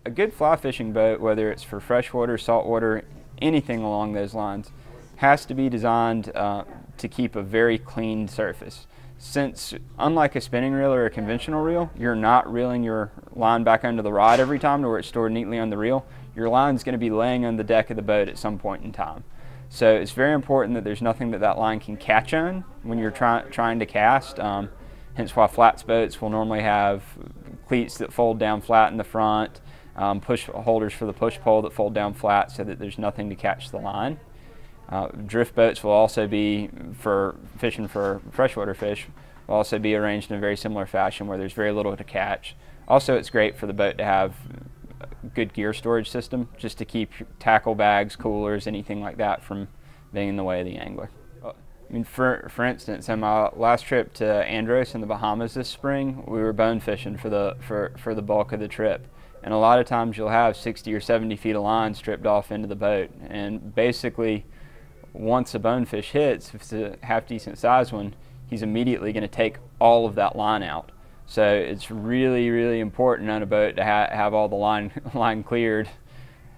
A good fly fishing boat, whether it's for freshwater, saltwater, anything along those lines, has to be designed to keep a very clean surface. Since, unlike a spinning reel or a conventional reel, you're not reeling your line back under the rod every time to where it's stored neatly on the reel, your line's going to be laying on the deck of the boat at some point in time. So it's very important that there's nothing that line can catch on when you're trying to cast. Hence why flats boats will normally have cleats that fold down flat in the front, push holders for the push pole that fold down flat so that there's nothing to catch the line. Drift boats will also be, for fishing for freshwater fish, will also be arranged in a very similar fashion where there's very little to catch. Also, it's great for the boat to have a good gear storage system just to keep tackle bags, coolers, anything like that from being in the way of the angler. I mean, for instance, on my last trip to Andros in the Bahamas this spring, we were bone fishing for the bulk of the trip. And a lot of times you'll have 60 or 70 feet of line stripped off into the boat. And basically, once a bonefish hits, if it's a half decent sized one, he's immediately going to take all of that line out. So it's really, really important on a boat to have all the line cleared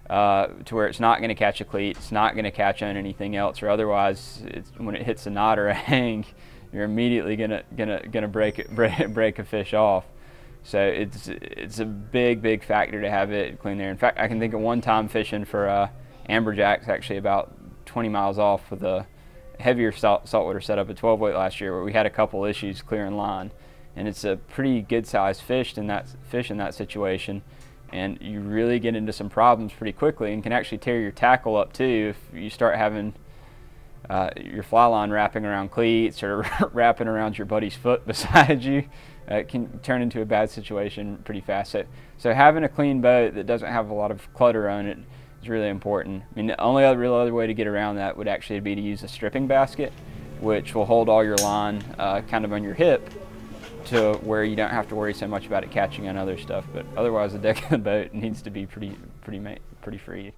to where it's not going to catch a cleat, it's not going to catch on anything else, or otherwise, when it hits a knot or a hang, you're immediately gonna break a fish off. So it's a big factor to have it clean there. In fact, I can think of one time fishing for amberjacks actually about 20 miles off with a heavier saltwater setup at 12 weight last year, where we had a couple issues clearing line, and it's a pretty good sized fish in that situation. And you really get into some problems pretty quickly and can actually tear your tackle up too if you start having your fly line wrapping around cleats or wrapping around your buddy's foot beside you. It can turn into a bad situation pretty fast. So having a clean boat that doesn't have a lot of clutter on it is really important. I mean, the only real other way to get around that would actually be to use a stripping basket, which will hold all your line kind of on your hip, to where you don't have to worry so much about it catching on other stuff. But otherwise, the deck of the boat needs to be pretty free.